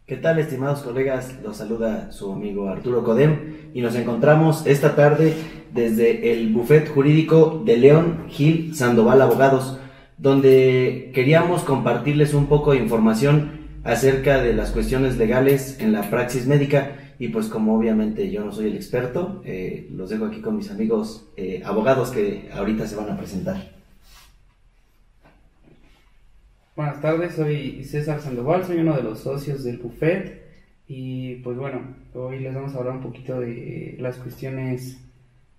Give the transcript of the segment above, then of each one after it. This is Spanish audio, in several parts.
¿Qué tal, estimados colegas? Los saluda su amigo Arturo Codem y nos encontramos esta tarde desde el Bufet Jurídico de León Gil Sandoval Abogados, donde queríamos compartirles un poco de información acerca de las cuestiones legales en la praxis médica. Y pues como obviamente yo no soy el experto, los dejo aquí con mis amigos abogados que ahorita se van a presentar. Buenas tardes, soy César Sandoval, soy uno de los socios del Bufet y pues bueno, hoy les vamos a hablar un poquito de las cuestiones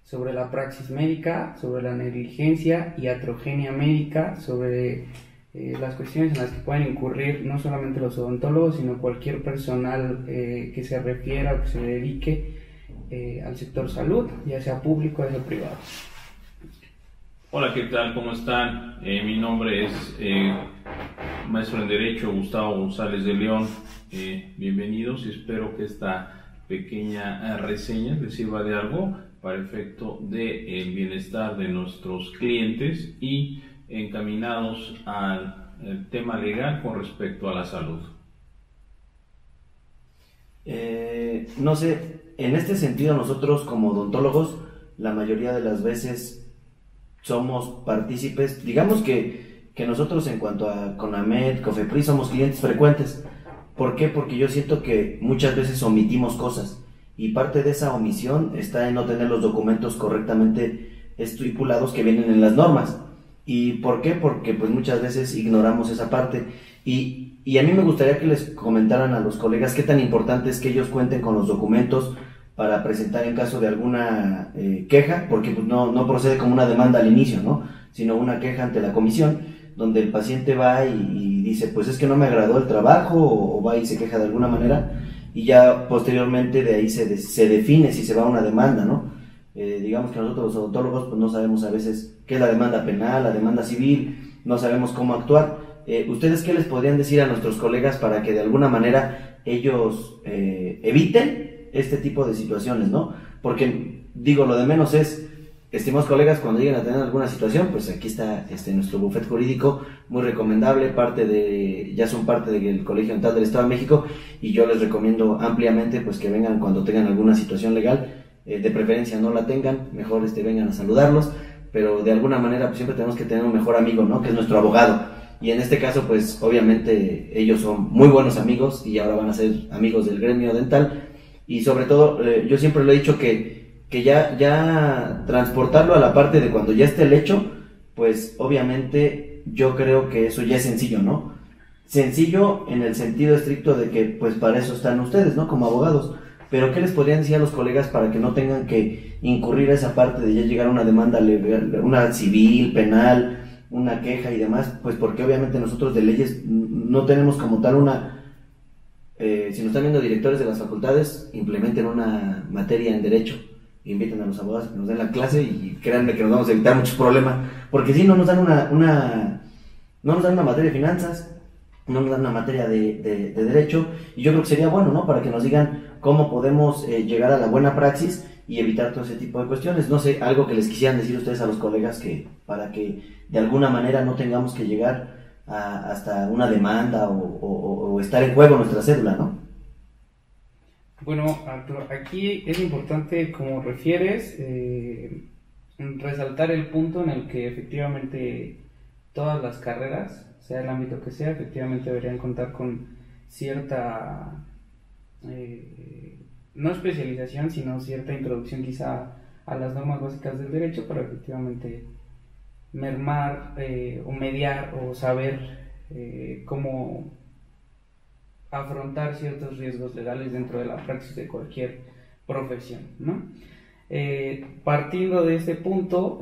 sobre la praxis médica, sobre la negligencia y iatrogenia médica, sobre las cuestiones en las que pueden incurrir no solamente los odontólogos, sino cualquier personal que se refiera o que se dedique al sector salud, ya sea público o ya sea privado. Hola, ¿qué tal? ¿Cómo están? Mi nombre es maestro en Derecho Gustavo González de León. Bienvenidos y espero que esta pequeña reseña les sirva de algo para efecto del bienestar de nuestros clientes y encaminados al tema legal con respecto a la salud. No sé, en este sentido nosotros como odontólogos la mayoría de las veces somos partícipes, digamos que nosotros en cuanto a CONAMED, COFEPRIS somos clientes frecuentes. ¿Por qué? Porque yo siento que muchas veces omitimos cosas y parte de esa omisión está en no tener los documentos correctamente estipulados que vienen en las normas. ¿Y por qué? Porque pues muchas veces ignoramos esa parte y a mí me gustaría que les comentaran a los colegas qué tan importante es que ellos cuenten con los documentos para presentar en caso de alguna queja, porque pues, no procede como una demanda al inicio, ¿no? Sino una queja ante la comisión, donde el paciente va y dice, pues es que no me agradó el trabajo, o va y se queja de alguna manera, y ya posteriormente de ahí se define si se va a una demanda, ¿no? Digamos que nosotros los odontólogos pues no sabemos a veces qué es la demanda penal, la demanda civil, no sabemos cómo actuar. ¿Ustedes qué les podrían decir a nuestros colegas para que de alguna manera ellos eviten este tipo de situaciones, ¿no? Porque, digo, lo de menos es, estimados colegas, cuando lleguen a tener alguna situación, pues aquí está nuestro bufet jurídico, muy recomendable, ya son parte del Colegio Dental del Estado de México, y yo les recomiendo ampliamente pues que vengan cuando tengan alguna situación legal, de preferencia no la tengan, mejor vengan a saludarlos, pero de alguna manera pues siempre tenemos que tener un mejor amigo, ¿no? Que es nuestro abogado, y en este caso pues obviamente ellos son muy buenos amigos y ahora van a ser amigos del gremio dental. Y sobre todo, yo siempre lo he dicho que ya transportarlo a la parte de cuando ya esté el hecho, pues obviamente yo creo que eso ya es sencillo, ¿no? Sencillo en el sentido estricto de que pues para eso están ustedes, ¿no? Como abogados. Pero ¿qué les podrían decir a los colegas para que no tengan que incurrir a esa parte de ya llegar a una demanda legal, una civil, penal, una queja y demás? Pues porque obviamente nosotros de leyes no tenemos como tal si nos están viendo directores de las facultades, implementen una materia en derecho, inviten a los abogados que nos den la clase y créanme que nos vamos a evitar muchos problemas, porque si no nos dan no nos dan una materia de finanzas, no nos dan una materia de derecho, y yo creo que sería bueno, ¿no? Para que nos digan cómo podemos llegar a la buena praxis y evitar todo ese tipo de cuestiones. No sé, algo que les quisieran decir ustedes a los colegas para que de alguna manera no tengamos que llegar hasta una demanda o estar en juego nuestra cédula, ¿no? Bueno, Arturo, aquí es importante, como refieres, resaltar el punto en el que efectivamente todas las carreras, sea el ámbito que sea, efectivamente deberían contar con cierta, no especialización, sino cierta introducción quizá a las normas básicas del derecho para efectivamente mermar o mediar o saber cómo afrontar ciertos riesgos legales dentro de la praxis de cualquier profesión, ¿no? Partiendo de este punto,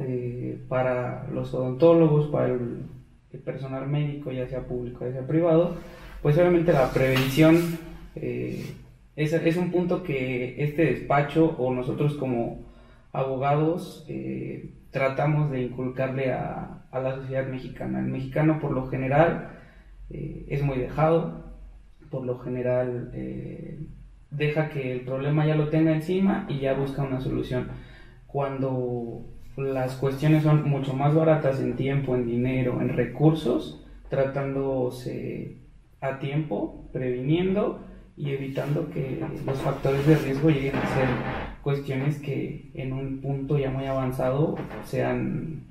para los odontólogos, para el personal médico, ya sea público, ya sea privado, pues obviamente la prevención es un punto que este despacho o nosotros como abogados tratamos de inculcarle a la sociedad mexicana. El mexicano por lo general es muy dejado, por lo general deja que el problema ya lo tenga encima y ya busca una solución, cuando las cuestiones son mucho más baratas en tiempo, en dinero, en recursos, tratándose a tiempo, previniendo y evitando que los factores de riesgo lleguen a ser cuestiones que en un punto ya muy avanzado sean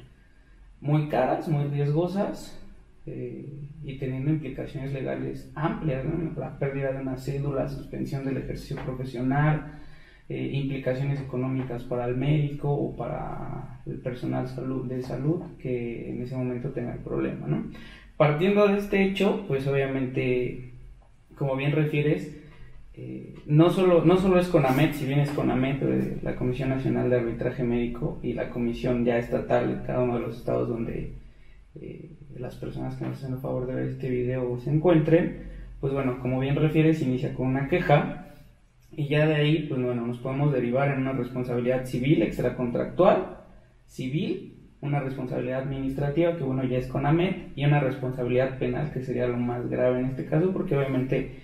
muy caras, muy riesgosas y teniendo implicaciones legales amplias, ¿no? La pérdida de una cédula, suspensión del ejercicio profesional, implicaciones económicas para el médico o para el personal de salud que en ese momento tenga el problema, ¿no? Partiendo de este hecho, pues obviamente, como bien refieres, no solo es CONAMED, si bien es CONAMED, la Comisión Nacional de Arbitraje Médico, y la comisión ya estatal en cada uno de los estados donde las personas que nos hacen el favor de ver este video se encuentren, pues bueno, como bien refieres, inicia con una queja, y ya de ahí, pues bueno, nos podemos derivar en una responsabilidad civil extracontractual, civil, una responsabilidad administrativa, que bueno, ya es CONAMED, y una responsabilidad penal, que sería lo más grave en este caso, porque obviamente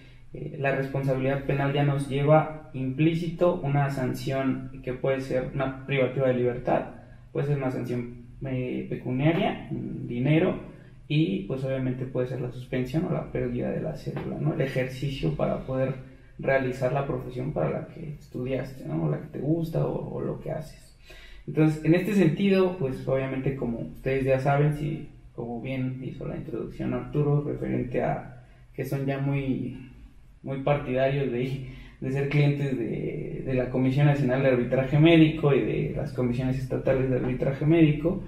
la responsabilidad penal ya nos lleva implícito una sanción que puede ser una privativa de libertad, puede ser una sanción pecuniaria, dinero, y pues obviamente puede ser la suspensión o la pérdida de la cédula, ¿no? El ejercicio para poder realizar la profesión para la que estudiaste, ¿no? O la que te gusta o lo que haces. Entonces, en este sentido, pues obviamente, como ustedes ya saben, si como bien hizo la introducción Arturo, referente a que son ya muy partidarios de ser clientes de la Comisión Nacional de Arbitraje Médico y de las comisiones estatales de arbitraje médico,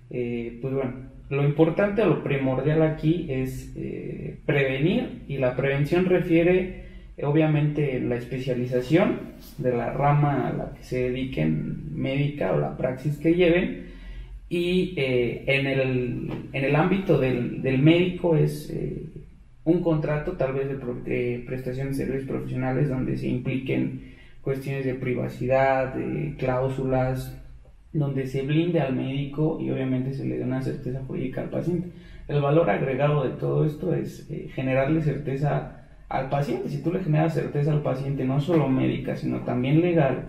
pues bueno, lo importante o lo primordial aquí es prevenir, y la prevención refiere obviamente la especialización de la rama a la que se dediquen médica o la praxis que lleven, y en el ámbito del médico es un contrato tal vez de prestación de servicios profesionales donde se impliquen cuestiones de privacidad, de cláusulas, donde se blinde al médico y obviamente se le dé una certeza jurídica al paciente. El valor agregado de todo esto es generarle certeza al paciente. Si tú le generas certeza al paciente, no solo médica, sino también legal,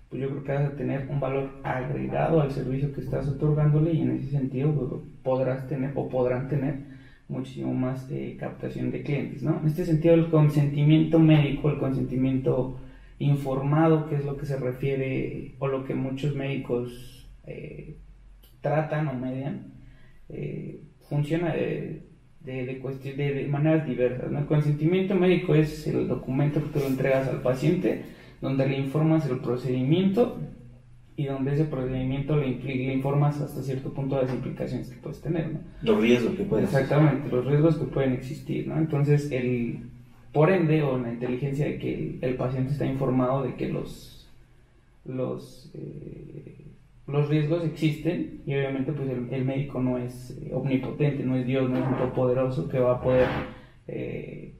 pues yo creo que vas a tener un valor agregado al servicio que estás otorgándole, y en ese sentido pues, podrán tener muchísimo más captación de clientes, ¿no? En este sentido, el consentimiento médico, el consentimiento informado, que es lo que se refiere o lo que muchos médicos tratan o median, funciona de maneras diversas, ¿no? El consentimiento médico es el documento que tú le entregas al paciente, donde le informas el procedimiento y donde ese procedimiento le informas hasta cierto punto de las implicaciones que puedes tener, ¿no? Los riesgos que pueden existir. Exactamente, los riesgos que pueden existir, ¿no? Entonces, por ende, o la inteligencia de que el paciente está informado de que los riesgos existen, y obviamente pues el médico no es omnipotente, no es Dios, no es un todopoderoso que va a poder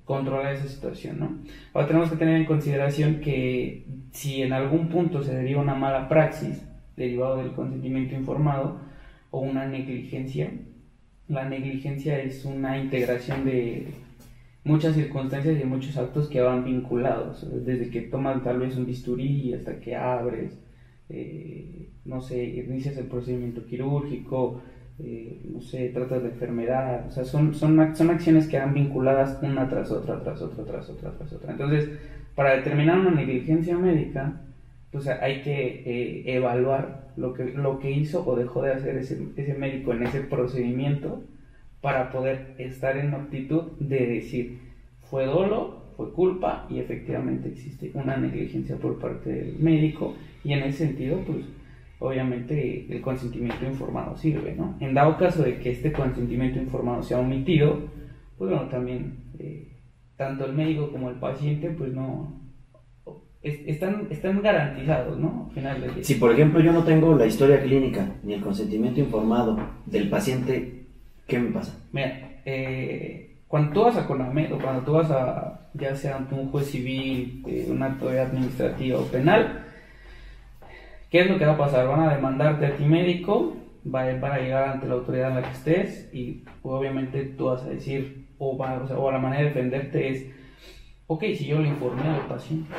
controlar esa situación, ¿no? Ahora tenemos que tener en consideración que si en algún punto se deriva una mala praxis derivado del consentimiento informado o una negligencia, la negligencia es una integración de muchas circunstancias y muchos actos que van vinculados, desde que tomas tal vez un bisturí hasta que abres, no sé, inicias el procedimiento quirúrgico, no sé, tratas de enfermedad, o sea, son acciones que van vinculadas una tras otra. Entonces, para determinar una negligencia médica, pues hay que evaluar lo que hizo o dejó de hacer ese médico en ese procedimiento, para poder estar en aptitud de decir, fue dolo, fue culpa, y efectivamente existe una negligencia por parte del médico, y en ese sentido, pues obviamente el consentimiento informado sirve, ¿no? En dado caso de que este consentimiento informado sea omitido, pues bueno, también tanto el médico como el paciente pues no están garantizados, ¿no? Al final del día. Si por ejemplo yo no tengo la historia clínica ni el consentimiento informado del paciente, ¿qué me pasa? Mira, cuando tú vas a CONAMED o cuando tú vas a, ya sea ante un juez civil, una autoridad administrativa o penal, ¿qué es lo que va a pasar? Van a demandarte a ti médico, van a llegar ante la autoridad en la que estés, y obviamente tú vas a decir, o la manera de defenderte es, ok, si yo le informé al paciente,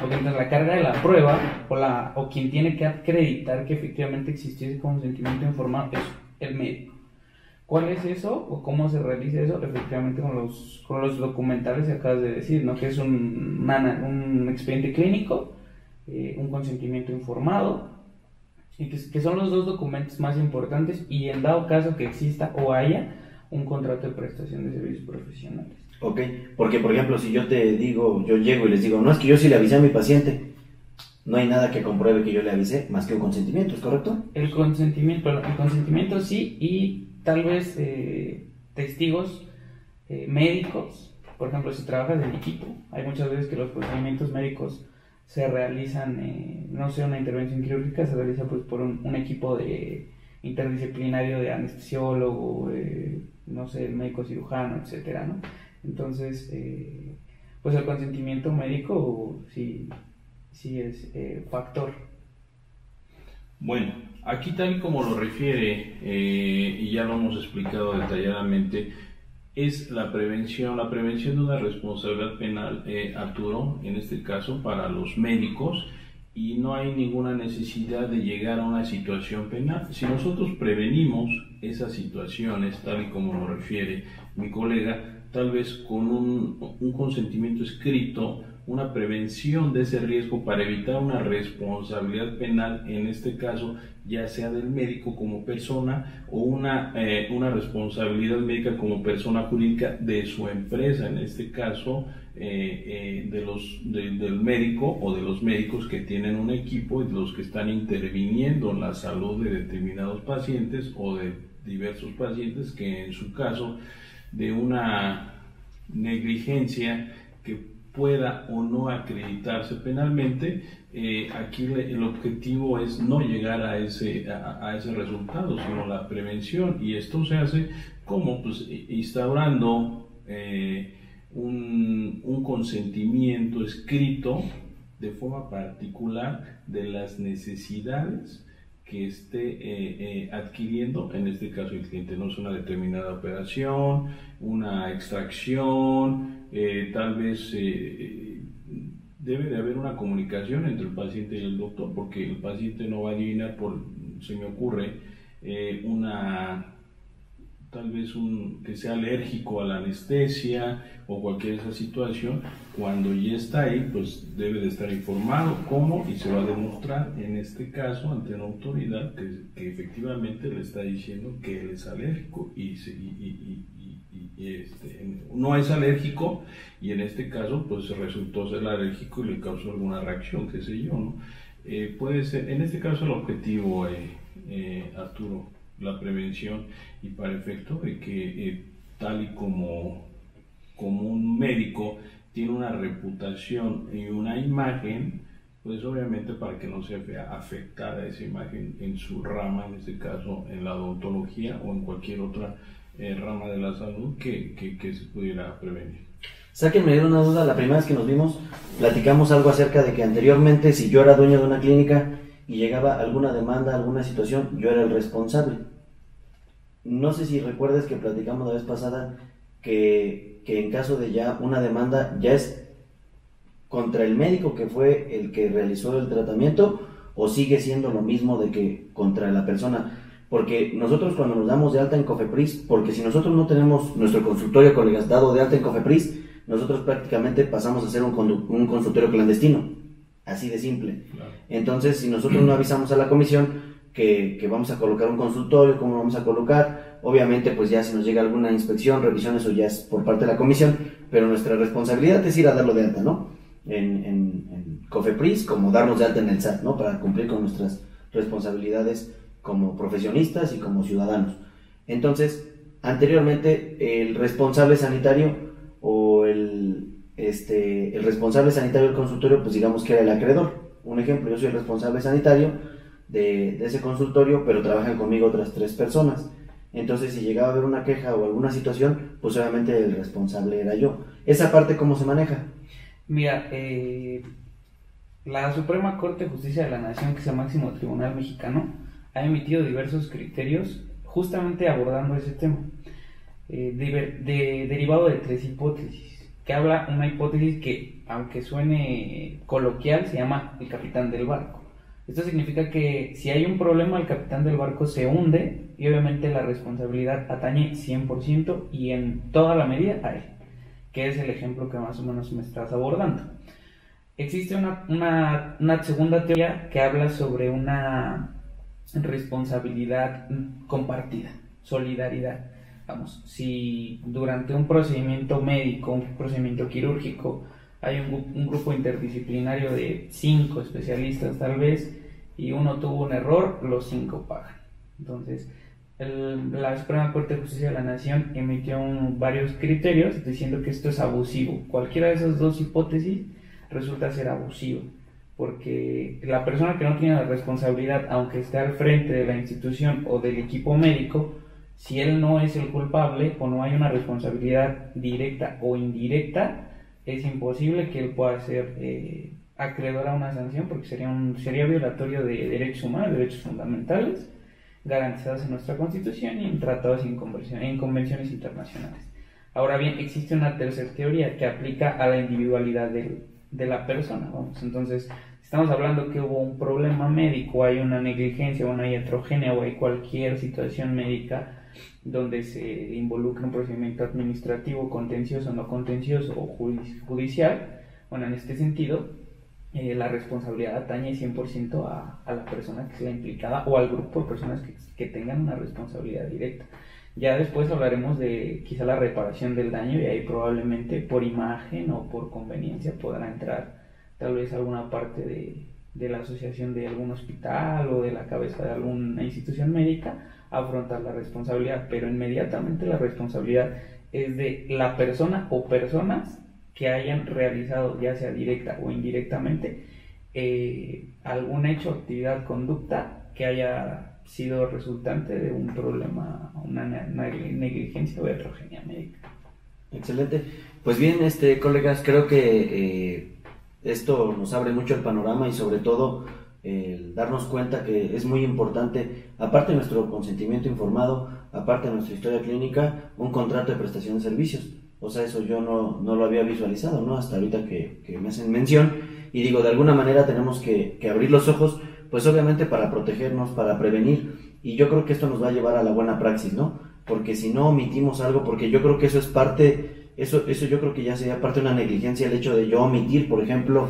ok, entonces la carga de la prueba, o quien tiene que acreditar que efectivamente existió ese consentimiento informado es el médico. ¿Cuál es eso o cómo se realiza eso? Efectivamente con los documentales que acabas de decir, ¿no? Que es un expediente clínico, un consentimiento informado, y que son los dos documentos más importantes, y en dado caso que exista o haya un contrato de prestación de servicios profesionales. Ok, porque por ejemplo, si yo te digo, yo llego y les digo, no, es que yo sí le avisé a mi paciente, no hay nada que compruebe que yo le avisé más que un consentimiento, ¿es correcto? El consentimiento sí, y tal vez testigos médicos. Por ejemplo, si trabajas en equipo, hay muchas veces que los procedimientos médicos se realizan, no sé, una intervención quirúrgica se realiza pues por un equipo interdisciplinario de anestesiólogo, no sé, médico cirujano, etcétera, ¿no? Entonces, pues el consentimiento médico sí es factor. Bueno, aquí tal y como lo refiere, y ya lo hemos explicado detalladamente, es la prevención de una responsabilidad penal, Arturo, en este caso para los médicos, y no hay ninguna necesidad de llegar a una situación penal. Si nosotros prevenimos esas situaciones, tal y como lo refiere mi colega, tal vez con un consentimiento escrito, una prevención de ese riesgo para evitar una responsabilidad penal, en este caso ya sea del médico como persona o una responsabilidad médica como persona jurídica de su empresa, en este caso del médico o de los médicos que tienen un equipo y los que están interviniendo en la salud de determinados pacientes o de diversos pacientes que en su caso de una negligencia que pueda o no acreditarse penalmente, aquí el objetivo es no llegar a ese resultado, sino la prevención, y esto se hace como pues instaurando un consentimiento escrito de forma particular de las necesidades que esté adquiriendo, en este caso el cliente, no es una determinada operación, una extracción, tal vez debe de haber una comunicación entre el paciente y el doctor, porque el paciente no va a adivinar, se me ocurre, tal vez que sea alérgico a la anestesia o cualquier esa situación. Cuando ya está ahí, pues debe de estar informado cómo, y se va a demostrar en este caso ante una autoridad que efectivamente le está diciendo que él es alérgico y no es alérgico, y en este caso pues resultó ser alérgico y le causó alguna reacción, qué sé yo, ¿no? Puede ser, en este caso el objetivo, Arturo, la prevención, y para efecto de que tal y como un médico tiene una reputación y una imagen, pues obviamente para que no se vea afectada esa imagen en su rama, en este caso en la odontología o en cualquier otra rama de la salud que se pudiera prevenir. Sáquenme de una duda, la primera vez que nos vimos platicamos algo acerca de que anteriormente, si yo era dueño de una clínica y llegaba alguna demanda, alguna situación, yo era el responsable. No sé si recuerdas que platicamos la vez pasada que en caso de ya una demanda ya es contra el médico que fue el que realizó el tratamiento, o sigue siendo lo mismo de que contra la persona. Porque nosotros cuando nos damos de alta en COFEPRIS, porque si nosotros no tenemos nuestro consultorio, colegas, dado de alta en COFEPRIS, nosotros prácticamente pasamos a ser un consultorio clandestino, así de simple. Claro. Entonces, si nosotros no avisamos a la comisión que vamos a colocar un consultorio, cómo lo vamos a colocar, obviamente pues ya si nos llega alguna inspección, revisión, eso ya es por parte de la comisión, pero nuestra responsabilidad es ir a darlo de alta, ¿no? En COFEPRIS, como darnos de alta en el SAT, ¿no? Para cumplir con nuestras responsabilidades como profesionistas y como ciudadanos. Entonces, anteriormente el responsable sanitario o el responsable sanitario del consultorio, pues digamos que era el acreedor. Un ejemplo, yo soy el responsable sanitario de ese consultorio, pero trabajan conmigo otras 3 personas. Entonces, si llegaba a haber una queja o alguna situación, pues obviamente el responsable era yo. ¿Esa parte cómo se maneja? Mira, la Suprema Corte de Justicia de la Nación, que es el máximo tribunal mexicano, ha emitido diversos criterios justamente abordando ese tema, derivado de 3 hipótesis, que habla una hipótesis que, aunque suene coloquial, se llama el capitán del barco. Esto significa que si hay un problema, el capitán del barco se hunde y obviamente la responsabilidad atañe 100% y en toda la medida a él, que es el ejemplo que más o menos me estás abordando. Existe una segunda teoría que habla sobre una responsabilidad compartida, solidaridad. Vamos, si durante un procedimiento médico, un procedimiento quirúrgico, hay un grupo interdisciplinario de 5 especialistas tal vez, y uno tuvo un error, los 5 pagan. Entonces, la Suprema Corte de Justicia de la Nación emitió varios criterios diciendo que esto es abusivo. Cualquiera de esas dos hipótesis resulta ser abusivo, porque la persona que no tiene la responsabilidad, aunque esté al frente de la institución o del equipo médico, si él no es el culpable o no hay una responsabilidad directa o indirecta, es imposible que él pueda ser acreedor a una sanción, porque sería violatorio de derechos humanos, derechos fundamentales garantizados en nuestra Constitución y en tratados y en convenciones internacionales. Ahora bien, existe una tercera teoría que aplica a la individualidad de la persona. Vamos, entonces, estamos hablando que hubo un problema médico, hay una negligencia, o una iatrogenia, o hay cualquier situación médica donde se involucra un procedimiento administrativo, contencioso, no contencioso o judicial. Bueno, en este sentido, la responsabilidad atañe 100% a la persona que sea implicada o al grupo de personas que tengan una responsabilidad directa. Ya después hablaremos de quizá la reparación del daño, y ahí probablemente por imagen o por conveniencia podrá entrar tal vez alguna parte de la asociación de algún hospital o de la cabeza de alguna institución médica a afrontar la responsabilidad, pero inmediatamente la responsabilidad es de la persona o personas que hayan realizado, ya sea directa o indirectamente, algún hecho, actividad, conducta que haya sido resultante de un problema, una negligencia o heterogeneidad médica. Excelente. Pues bien, colegas, creo que esto nos abre mucho el panorama y sobre todo darnos cuenta que es muy importante, aparte de nuestro consentimiento informado, aparte de nuestra historia clínica, un contrato de prestación de servicios. O sea, eso yo no lo había visualizado, ¿no? Hasta ahorita que me hacen mención, y digo, de alguna manera tenemos que abrir los ojos, pues obviamente para protegernos, para prevenir, y yo creo que esto nos va a llevar a la buena praxis, ¿no? Porque si no omitimos algo, porque yo creo que eso es parte, eso yo creo que ya sería parte de una negligencia, el hecho de yo omitir, por ejemplo,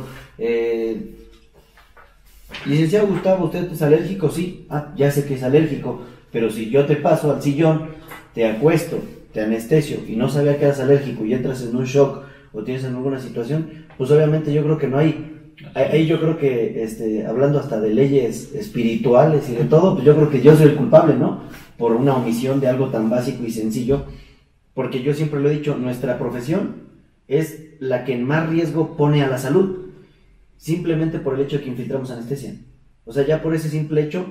licenciado Gustavo, ¿usted es alérgico? Sí, ya sé que es alérgico, pero si yo te paso al sillón, te acuesto, te anestesio y no sabía que eras alérgico y entras en un shock o tienes en alguna situación, pues obviamente yo creo que no hay, ahí yo creo que hablando hasta de leyes espirituales y de todo, pues yo creo que yo soy el culpable, ¿no? Por una omisión de algo tan básico y sencillo, porque yo siempre lo he dicho, nuestra profesión es la que en más riesgo pone a la salud, simplemente por el hecho de que infiltramos anestesia. O sea, ya por ese simple hecho,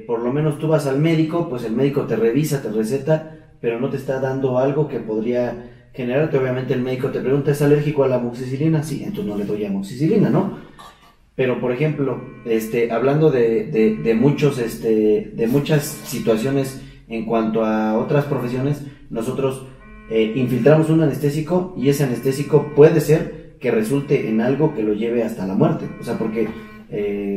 por lo menos tú vas al médico, pues el médico te revisa, te receta, pero no te está dando algo que podría generarte. Obviamente el médico te pregunta, ¿es alérgico a la amoxicilina? Sí, entonces no le doy amoxicilina, ¿no? Pero por ejemplo, hablando de muchas situaciones en cuanto a otras profesiones, nosotros infiltramos un anestésico y ese anestésico puede ser que resulte en algo que lo lleve hasta la muerte. O sea, porque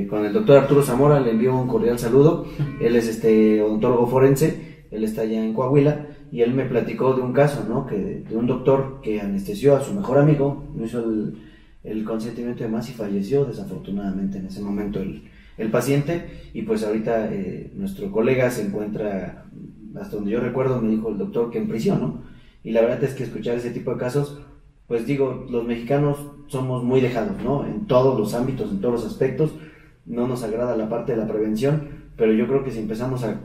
con el doctor Arturo Zamora le envío un cordial saludo. Él es odontólogo forense, él está allá en Coahuila, y él me platicó de un caso, ¿no? De un doctor que anestesió a su mejor amigo, no hizo el consentimiento de más y falleció desafortunadamente en ese momento el paciente, y pues ahorita nuestro colega se encuentra, hasta donde yo recuerdo me dijo el doctor, que en prisión, ¿no? Y la verdad es que escuchar ese tipo de casos, pues digo, los mexicanos somos muy dejados, ¿no? En todos los ámbitos, en todos los aspectos, no nos agrada la parte de la prevención, pero yo creo que si empezamos a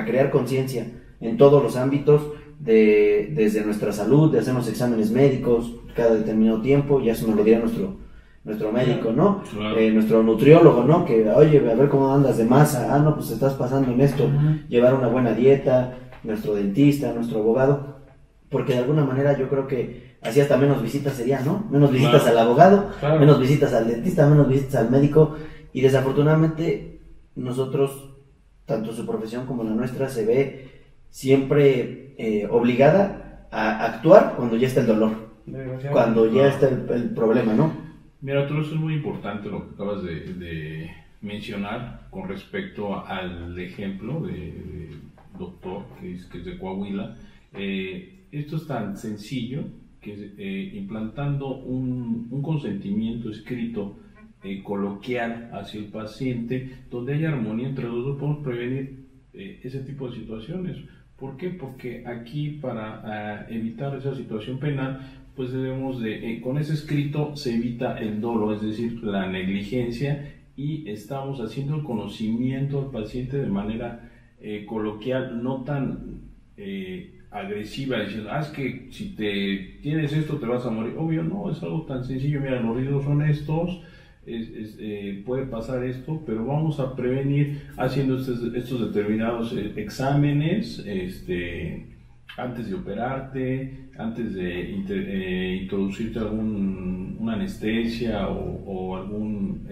crear conciencia en todos los ámbitos, desde nuestra salud, de hacernos exámenes médicos cada determinado tiempo, ya eso nos lo dirá nuestro médico, ¿no? Claro. Nuestro nutriólogo, ¿no? Que, oye, a ver cómo andas de masa, no, pues estás pasando en esto, llevar una buena dieta, nuestro dentista, nuestro abogado, porque de alguna manera yo creo que así hasta menos visitas serían, ¿no? Menos visitas al abogado, menos visitas al dentista, menos visitas al médico, y desafortunadamente nosotros, tanto su profesión como la nuestra, se ve siempre obligada a actuar cuando ya está el dolor, cuando ya está el problema, ¿no? Mira, Arturo, eso es muy importante lo que acabas de mencionar con respecto al ejemplo doctor, que es de Coahuila. Esto es tan sencillo que implantando un consentimiento escrito coloquial hacia el paciente, donde haya armonía entre los dos, podemos prevenir ese tipo de situaciones. ¿Por qué? Porque aquí, para evitar esa situación penal, pues debemos con ese escrito se evita el dolo, es decir, la negligencia, y estamos haciendo el conocimiento al paciente de manera coloquial, no tan agresiva, diciendo, es que si tienes esto te vas a morir. Obvio, no, es algo tan sencillo. Mira, los riesgos son estos, puede pasar esto, pero vamos a prevenir haciendo estos determinados exámenes, antes de operarte, antes de introducirte una anestesia o algún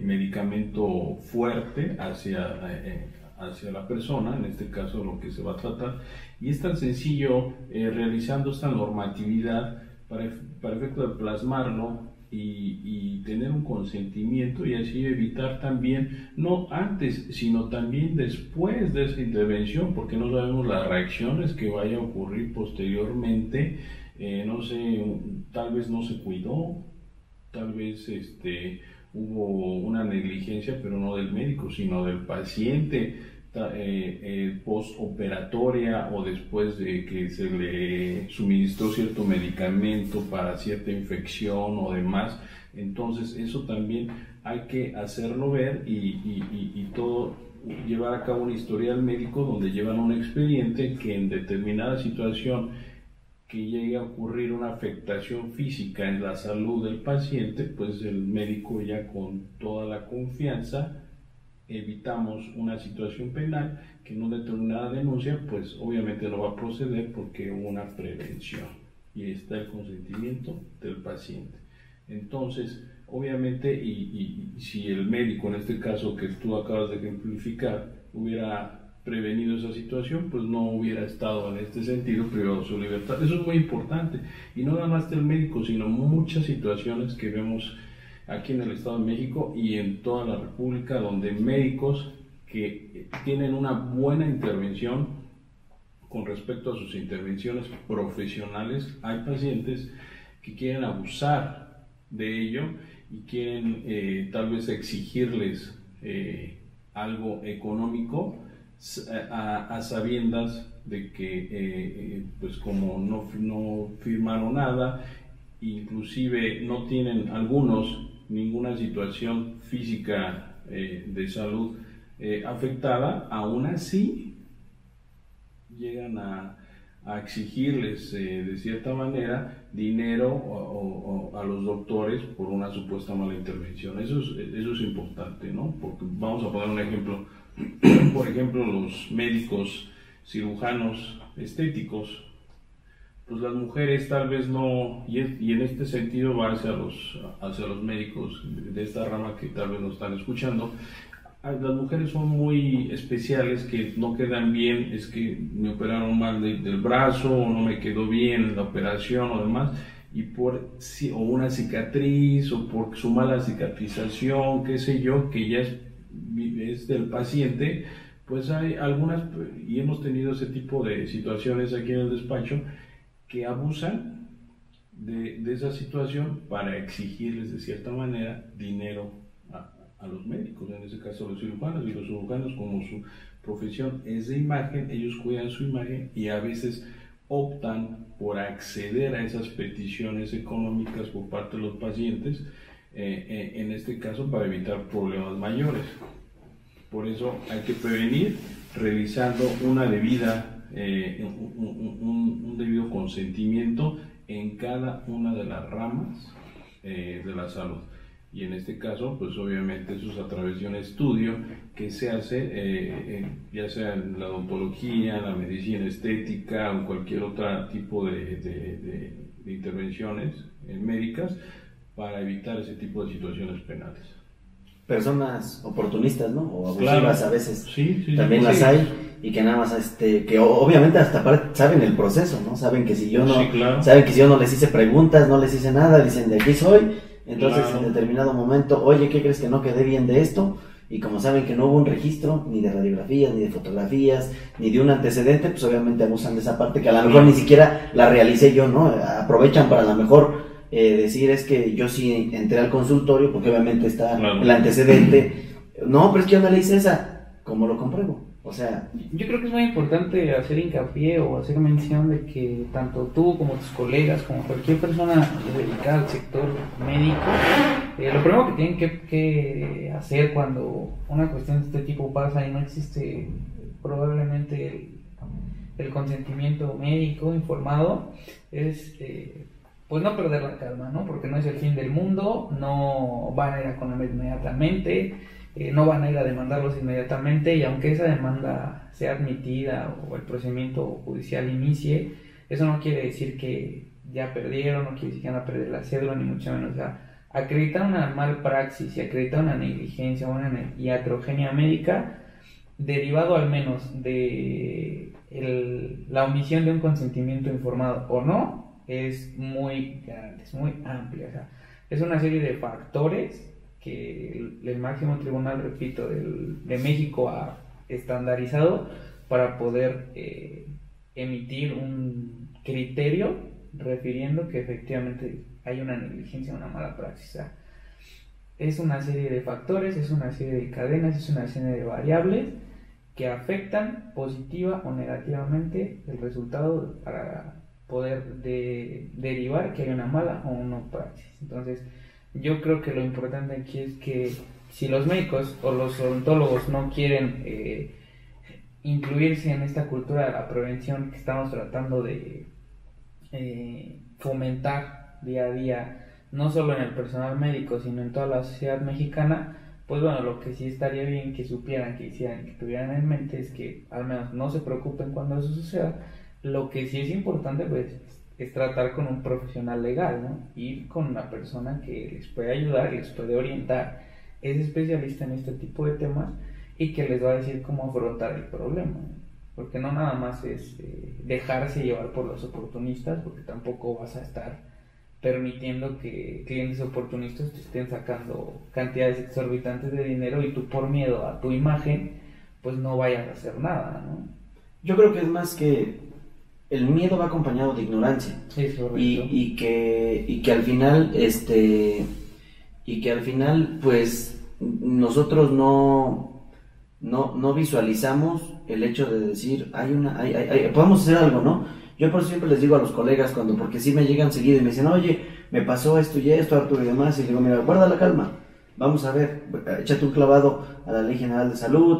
medicamento fuerte hacia la persona, en este caso lo que se va a tratar. Y es tan sencillo realizando esta normatividad para efecto de plasmarlo y tener un consentimiento, y así evitar también, no antes, sino también después de esa intervención, porque no sabemos las reacciones que vaya a ocurrir posteriormente. No sé, tal vez no se cuidó, tal vez hubo una negligencia, pero no del médico, sino del paciente, postoperatoria o después de que se le suministró cierto medicamento para cierta infección o demás. Entonces eso también hay que hacerlo ver y todo, llevar a cabo un historial médico donde llevan un expediente que en determinada situación que llegue a ocurrir una afectación física en la salud del paciente, pues el médico ya con toda la confianza evitamos una situación penal que en una determinada denuncia pues obviamente no va a proceder porque hubo una prevención y está el consentimiento del paciente. Entonces obviamente y si el médico en este caso que tú acabas de ejemplificar hubiera prevenido esa situación, pues no hubiera estado en este sentido privado de su libertad. Eso es muy importante, y no nada más del médico, sino muchas situaciones que vemos aquí en el Estado de México y en toda la República, donde médicos que tienen una buena intervención con respecto a sus intervenciones profesionales, hay pacientes que quieren abusar de ello y quieren tal vez exigirles algo económico a sabiendas de que pues como no firmaron nada, inclusive no tienen algunos ninguna situación física de salud afectada, aún así llegan a exigirles de cierta manera dinero o a los doctores por una supuesta mala intervención. Eso es importante, ¿no? Porque vamos a poner un ejemplo. Por ejemplo, los médicos cirujanos estéticos, pues las mujeres tal vez no, y en este sentido va hacia los médicos de esta rama que tal vez nos están escuchando. Las mujeres son muy especiales, que no quedan bien, es que me operaron mal del brazo, o no me quedó bien la operación o demás, o una cicatriz, o por su mala cicatrización, qué sé yo, que ya es del paciente. Pues hay algunas, y hemos tenido ese tipo de situaciones aquí en el despacho, que abusan de esa situación para exigirles de cierta manera dinero a los médicos, en este caso los cirujanos, y los cirujanos, como su profesión es de imagen, ellos cuidan su imagen y a veces optan por acceder a esas peticiones económicas por parte de los pacientes, en este caso para evitar problemas mayores. Por eso hay que prevenir realizando una debida, un debido consentimiento en cada una de las ramas de la salud. Y en este caso, pues obviamente eso es a través de un estudio que se hace, ya sea en la odontología, en la medicina estética o en cualquier otro tipo de intervenciones médicas, para evitar ese tipo de situaciones penales. Personas oportunistas, ¿no? O abusivas, claro, a veces. Sí, también las hay, y que nada más que obviamente hasta saben el proceso, ¿no? Saben que si yo no, claro, saben que si yo no les hice preguntas, no les hice nada, dicen de aquí soy. Entonces, claro, en determinado momento, oye, ¿qué crees que no quedé bien de esto? Y como saben que no hubo un registro, ni de radiografías, ni de fotografías, ni de un antecedente, pues obviamente abusan de esa parte que a lo mejor ni siquiera la realicé yo, ¿no? Aprovechan para a lo mejor decir es que yo sí entré al consultorio, porque obviamente está el antecedente. No, pero es que yo no le hice esa. ¿Cómo lo compruebo? O sea, yo creo que es muy importante hacer hincapié o hacer mención de que tanto tú como tus colegas, como cualquier persona dedicada al sector médico, lo primero que tienen que hacer cuando una cuestión de este tipo pasa y no existe probablemente el consentimiento médico informado, es pues no perder la calma, ¿no? Porque no es el fin del mundo, no van a ir a con él inmediatamente, no van a ir a demandarlos inmediatamente, y aunque esa demanda sea admitida o el procedimiento judicial inicie, eso no quiere decir que ya perdieron, no quiere decir que van a perder la cédula, ni mucho menos. O sea, acreditar una malpraxis y acreditar una negligencia o una iatrogenia médica, derivado al menos de la omisión de un consentimiento informado o no, es muy grande, es muy amplia. O sea, es una serie de factores que el máximo tribunal, repito, de México ha estandarizado para poder emitir un criterio refiriendo que efectivamente hay una negligencia, una mala praxis. O sea, es una serie de factores, es una serie de cadenas, es una serie de variables que afectan positiva o negativamente el resultado para poder derivar que hay una mala o una praxis. Entonces, yo creo que lo importante aquí es que si los médicos o los odontólogos no quieren incluirse en esta cultura de la prevención que estamos tratando de fomentar día a día, no solo en el personal médico, sino en toda la sociedad mexicana, pues bueno, lo que sí estaría bien que supieran, que hicieran, que tuvieran en mente es que al menos no se preocupen cuando eso suceda. Lo que sí es importante, pues, es tratar con un profesional legal, ¿no? Ir con una persona que les puede ayudar, les puede orientar, es especialista en este tipo de temas y que les va a decir cómo afrontar el problema, ¿no? Porque no nada más es dejarse llevar por los oportunistas, porque tampoco vas a estar permitiendo que clientes oportunistas te estén sacando cantidades exorbitantes de dinero y tú, por miedo a tu imagen, pues no vayas a hacer nada, ¿no? Yo creo que es más que el miedo va acompañado de ignorancia. Sí, correcto. Y que al final pues nosotros no visualizamos el hecho de decir podemos hacer algo, ¿no? Yo por eso siempre les digo a los colegas porque sí me llegan seguido y me dicen, oye, me pasó esto y esto, Arturo y demás, y digo, mira, guarda la calma, vamos a ver, échate un clavado a la Ley General de Salud,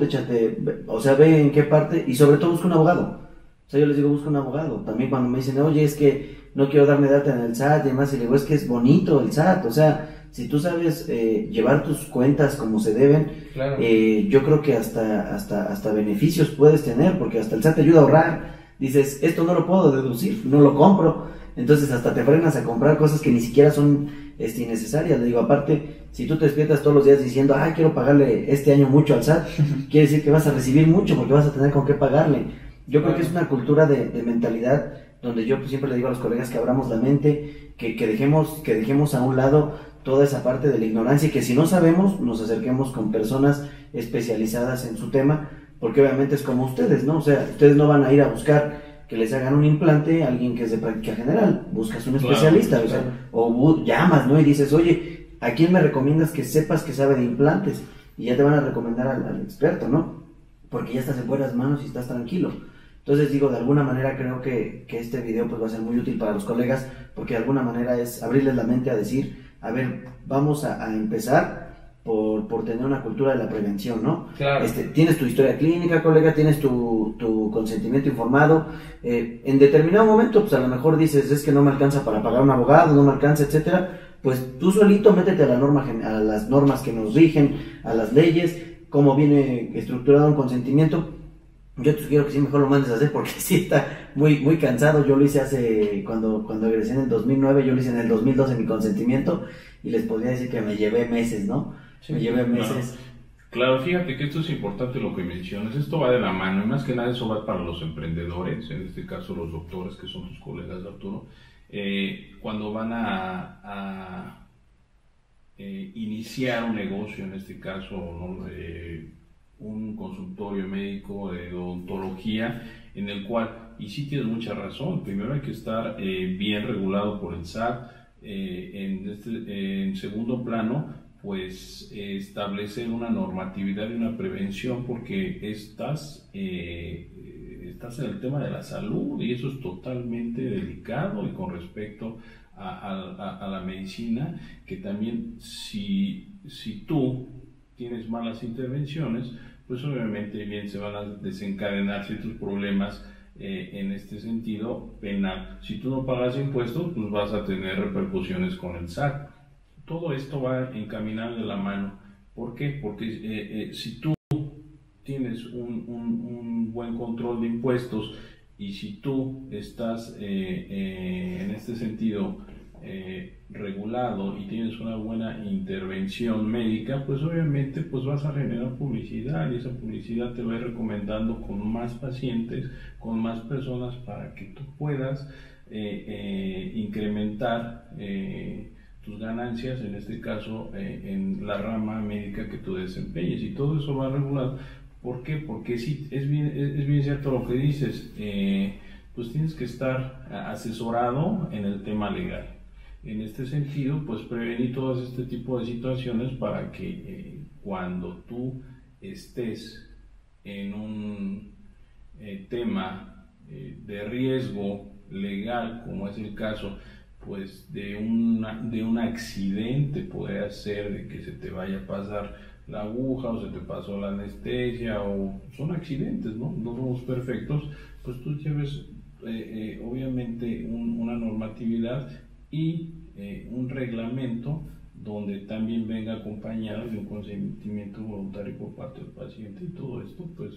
ve en qué parte, y sobre todo busca un abogado. O sea, yo les digo, busca un abogado. También cuando me dicen, oye, es que no quiero darme de alta en el SAT y demás, y le digo, es que es bonito el SAT. O sea, si tú sabes llevar tus cuentas como se deben, claro. Yo creo que hasta beneficios puedes tener, porque hasta el SAT te ayuda a ahorrar. Dices, esto no lo puedo deducir, no lo compro. Entonces hasta te frenas a comprar cosas que ni siquiera son innecesarias. Le digo, aparte, si tú te despiertas todos los días diciendo, quiero pagarle este año mucho al SAT, quiere decir que vas a recibir mucho porque vas a tener con qué pagarle. Yo creo que es una cultura de mentalidad donde yo pues siempre le digo a los colegas que abramos la mente, que dejemos a un lado toda esa parte de la ignorancia y que si no sabemos nos acerquemos con personas especializadas en su tema, porque obviamente es como ustedes, ¿no? O sea, ustedes no van a ir a buscar que les hagan un implante a alguien que es de práctica general, buscas un especialista, claro, o llamas, ¿no? Y dices, oye, ¿a quién me recomiendas que sepas que sabe de implantes? Y ya te van a recomendar al experto, ¿no? Porque ya estás en buenas manos y estás tranquilo. Entonces digo, de alguna manera creo que este video pues va a ser muy útil para los colegas, porque de alguna manera es abrirles la mente a decir, a ver, vamos a empezar por tener una cultura de la prevención, ¿no? Claro. Tienes tu historia clínica, colega, tienes tu consentimiento informado, en determinado momento pues a lo mejor dices, es que no me alcanza para pagar un abogado, no me alcanza, etcétera, pues tú solito métete a las normas que nos rigen, a las leyes, cómo viene estructurado un consentimiento. Yo te sugiero que sí, mejor lo mandes a hacer porque sí está muy, muy cansado. Yo lo hice cuando egresé en el 2009, yo lo hice en el 2012 mi consentimiento y les podría decir que me llevé meses, ¿no? Sí, me llevé meses. Claro, fíjate que esto es importante lo que mencionas, esto va de la mano y más que nada eso va para los emprendedores, en este caso los doctores que son tus colegas, Arturo, cuando van a iniciar un negocio, en este caso, ¿no? Un consultorio médico de odontología, en el cual, y sí tienes mucha razón, primero hay que estar bien regulado por el SAT, en segundo plano, pues establecer una normatividad y una prevención, porque estás en el tema de la salud y eso es totalmente delicado, y con respecto a la medicina, que también si tú tienes malas intervenciones, pues obviamente bien se van a desencadenar ciertos problemas en este sentido penal. Si tú no pagas impuestos, pues vas a tener repercusiones con el SAT. Todo esto va encaminado de la mano. ¿Por qué? Porque si tú tienes un buen control de impuestos y si tú estás en este sentido regulado y tienes una buena intervención médica, pues obviamente pues vas a generar publicidad, y esa publicidad te va a ir recomendando con más pacientes, con más personas, para que tú puedas incrementar tus ganancias, en este caso en la rama médica que tú desempeñes, y todo eso va regulado. ¿Por qué? Porque sí, es bien cierto lo que dices, pues tienes que estar asesorado en el tema legal. En este sentido, pues prevenir todo este tipo de situaciones para que cuando tú estés en un tema de riesgo legal, como es el caso pues de un accidente, puede ser de que se te vaya a pasar la aguja o se te pasó la anestesia, o son accidentes, ¿no? No somos perfectos, pues tú lleves obviamente una normatividad y un reglamento donde también venga acompañado de un consentimiento voluntario por parte del paciente, y todo esto pues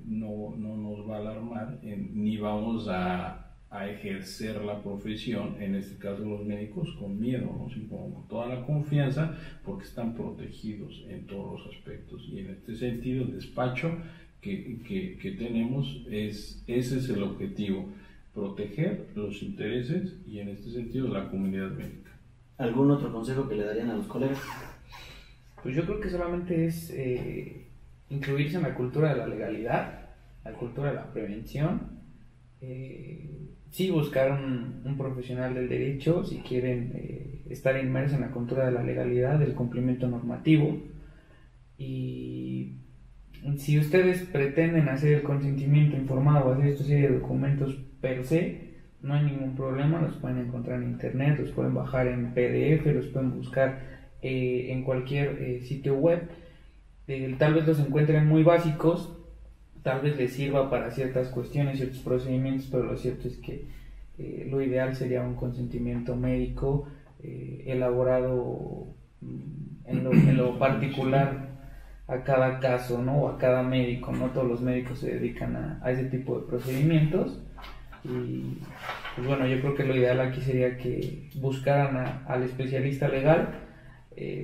no nos va a alarmar ni vamos a ejercer la profesión, en este caso los médicos, con miedo, ¿no? Sino con toda la confianza, porque están protegidos en todos los aspectos. Y en este sentido el despacho que tenemos ese es el objetivo: proteger los intereses y en este sentido la comunidad médica. ¿Algún otro consejo que le darían a los colegas? Pues yo creo que solamente es incluirse en la cultura de la legalidad, la cultura de la prevención. Sí, buscar un profesional del derecho si quieren estar inmersos en la cultura de la legalidad, del cumplimiento normativo. Y si ustedes pretenden hacer el consentimiento informado o hacer esta serie de documentos per se, no hay ningún problema, los pueden encontrar en internet, los pueden bajar en PDF, los pueden buscar en cualquier sitio web. Tal vez los encuentren muy básicos, tal vez les sirva para ciertas cuestiones, ciertos procedimientos, pero lo cierto es que lo ideal sería un consentimiento médico elaborado en lo particular a cada caso, ¿no? O a cada médico. No todos los médicos se dedican a ese tipo de procedimientos, y pues bueno, yo creo que lo ideal aquí sería que buscaran al especialista legal.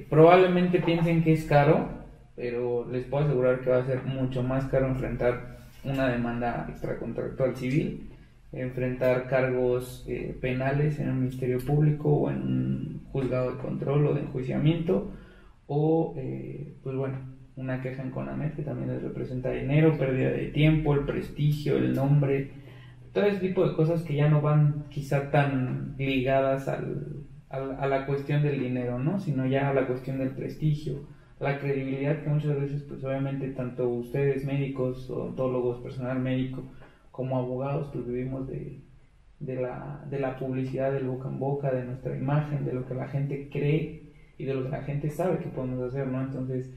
Probablemente piensen que es caro, pero les puedo asegurar que va a ser mucho más caro enfrentar una demanda extracontractual civil, enfrentar cargos penales en un ministerio público o en un juzgado de control o de enjuiciamiento, o pues bueno, una queja en CONAMED, que también les representa dinero, pérdida de tiempo, el prestigio, el nombre, todo ese tipo de cosas que ya no van quizá tan ligadas a la cuestión del dinero, ¿no? Sino ya a la cuestión del prestigio, la credibilidad, que muchas veces pues obviamente tanto ustedes médicos, odontólogos, personal médico, como abogados, pues vivimos de la publicidad, del boca en boca, de nuestra imagen, de lo que la gente cree y de lo que la gente sabe que podemos hacer, ¿no? Entonces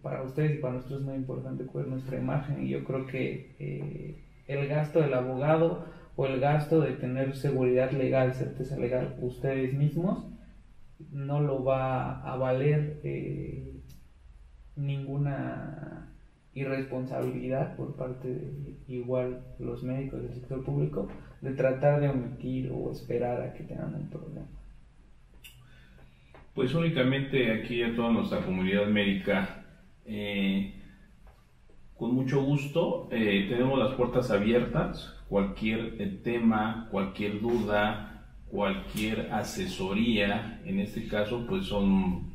para ustedes y para nosotros es muy importante cuidar nuestra imagen, y yo creo que el gasto del abogado o el gasto de tener seguridad legal, certeza legal, ustedes mismos, no lo va a valer ninguna irresponsabilidad por parte de igual los médicos del sector público de tratar de omitir o esperar a que tengan un problema. Pues únicamente aquí a toda nuestra comunidad médica, con mucho gusto, tenemos las puertas abiertas. Cualquier tema, cualquier duda, cualquier asesoría, en este caso pues son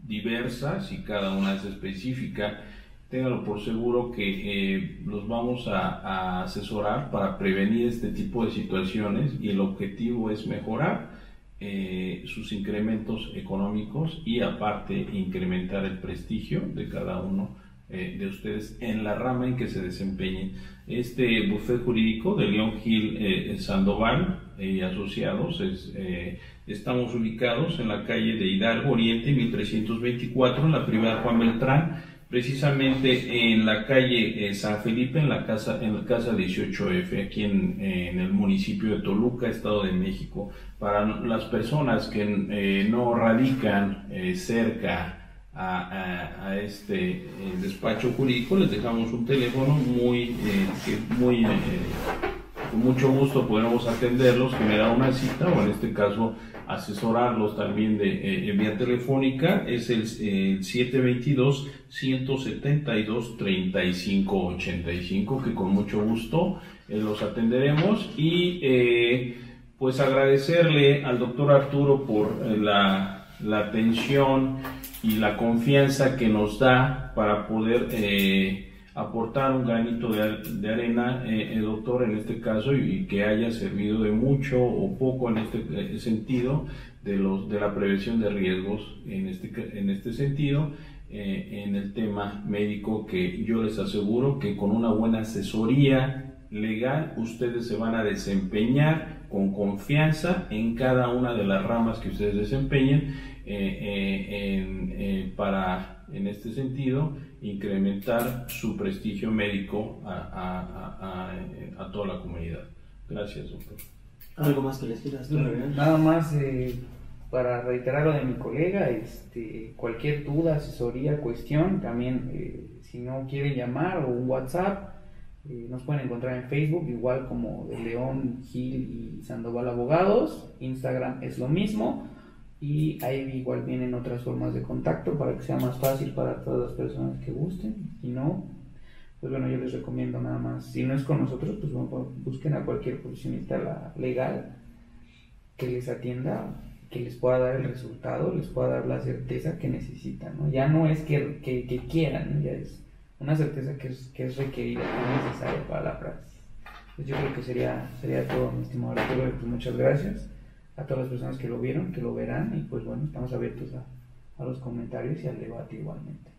diversas y cada una es específica. Ténganlo por seguro que los vamos a asesorar para prevenir este tipo de situaciones, y el objetivo es mejorar sus incrementos económicos y aparte incrementar el prestigio de cada uno de ustedes en la rama en que se desempeñen. Este bufete jurídico de León Gil Sandoval y Asociados estamos ubicados en la calle de Hidalgo Oriente 1324, en la Privada Juan Beltrán, precisamente en la calle San Felipe, en la casa 18F, aquí en el municipio de Toluca, Estado de México. Para las personas que no radican cerca a este despacho jurídico, les dejamos un teléfono con mucho gusto podemos atenderlos, generar una cita, o en este caso asesorarlos también de vía telefónica. Es el 722-172-3585, que con mucho gusto los atenderemos. Y pues agradecerle al doctor Arturo por la atención y la confianza que nos da para poder aportar un granito de arena, doctor, en este caso, y que haya servido de mucho o poco en este sentido de la prevención de riesgos en este sentido, en el tema médico, que yo les aseguro que con una buena asesoría legal ustedes se van a desempeñar con confianza en cada una de las ramas que ustedes desempeñen, para, en este sentido, incrementar su prestigio médico a toda la comunidad. Gracias, doctor. ¿Algo más que les quieras? Nada más para reiterar lo de mi colega, cualquier duda, asesoría, cuestión, también si no quieren llamar, o un WhatsApp, nos pueden encontrar en Facebook, igual como de León Gil y Sandoval Abogados. Instagram es lo mismo, y ahí igual vienen otras formas de contacto para que sea más fácil para todas las personas que gusten. Si no, pues bueno, yo les recomiendo nada más, si no es con nosotros, pues bueno, busquen a cualquier profesionista legal que les atienda, que les pueda dar el resultado, les pueda dar la certeza que necesitan, ¿no? Ya no es que quieran, ¿no? Ya es una certeza que es requerida, que es necesaria para la praxis. Pues yo creo que sería todo, mi estimado Arturo. Pues muchas gracias a todas las personas que lo vieron, que lo verán, y pues bueno, estamos abiertos a los comentarios y al debate igualmente.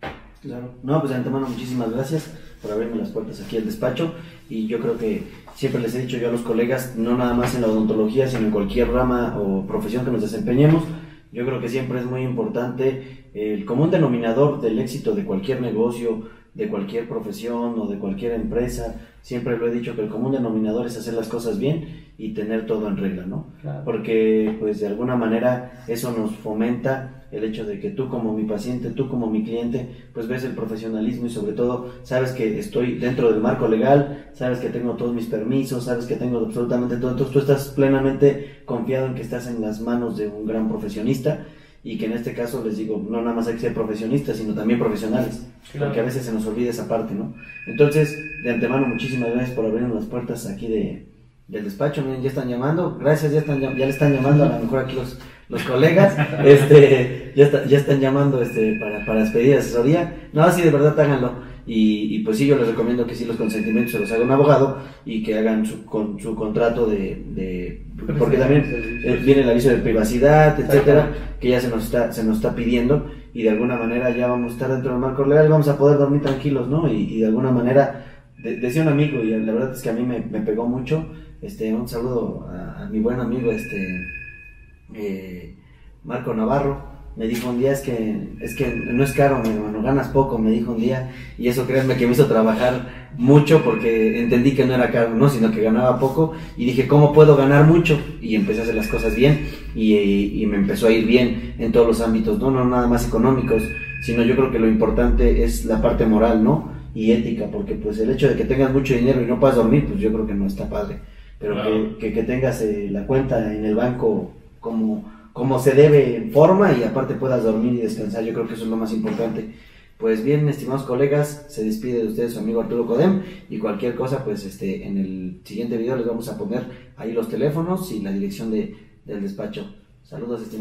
Claro. No, pues de antemano muchísimas gracias por abrirme las puertas aquí al despacho, y yo creo que siempre les he dicho yo a los colegas, no nada más en la odontología, sino en cualquier rama o profesión que nos desempeñemos, yo creo que siempre es muy importante el común denominador del éxito de cualquier negocio, de cualquier profesión o de cualquier empresa. Siempre lo he dicho, que el común denominador es hacer las cosas bien y tener todo en regla, ¿no? Claro. Porque pues de alguna manera eso nos fomenta el hecho de que tú como mi paciente, tú como mi cliente, pues ves el profesionalismo, y sobre todo sabes que estoy dentro del marco legal, sabes que tengo todos mis permisos, sabes que tengo absolutamente todo. Entonces tú estás plenamente confiado en que estás en las manos de un gran profesionista, y que en este caso les digo, no nada más hay que ser profesionistas, sino también profesionales, claro, porque a veces se nos olvida esa parte, ¿no? Entonces, de antemano, muchísimas gracias por abrirnos las puertas aquí del despacho. Miren, ya están llamando, gracias, ya le están llamando, a lo mejor aquí los colegas, ya están llamando para despedir asesoría. No, sí, de verdad, háganlo. Y pues sí, yo les recomiendo que sí, los consentimientos se los haga un abogado, y que hagan su contrato porque también viene el aviso de privacidad, etcétera, que ya se nos está pidiendo, y de alguna manera ya vamos a estar dentro del marco legal, vamos a poder dormir tranquilos, ¿no? Y de alguna manera, decía un amigo, y la verdad es que a mí me pegó mucho, un saludo a mi buen amigo, Marco Navarro. Me dijo un día, es que no es caro, mi hermano, ganas poco, me dijo un día, y eso créanme que me hizo trabajar mucho, porque entendí que no era caro, no, sino que ganaba poco, y dije, ¿cómo puedo ganar mucho? Y empecé a hacer las cosas bien, y me empezó a ir bien en todos los ámbitos, no nada más económicos, sino yo creo que lo importante es la parte moral, ¿no? Y ética, porque pues el hecho de que tengas mucho dinero y no puedas dormir, pues yo creo que no está padre, pero claro, que tengas la cuenta en el banco como se debe, en forma, y aparte puedas dormir y descansar, yo creo que eso es lo más importante. Pues bien, estimados colegas, se despide de ustedes su amigo Arturo Codem, y cualquier cosa, pues en el siguiente video les vamos a poner ahí los teléfonos y la dirección de del despacho. Saludos, estimados.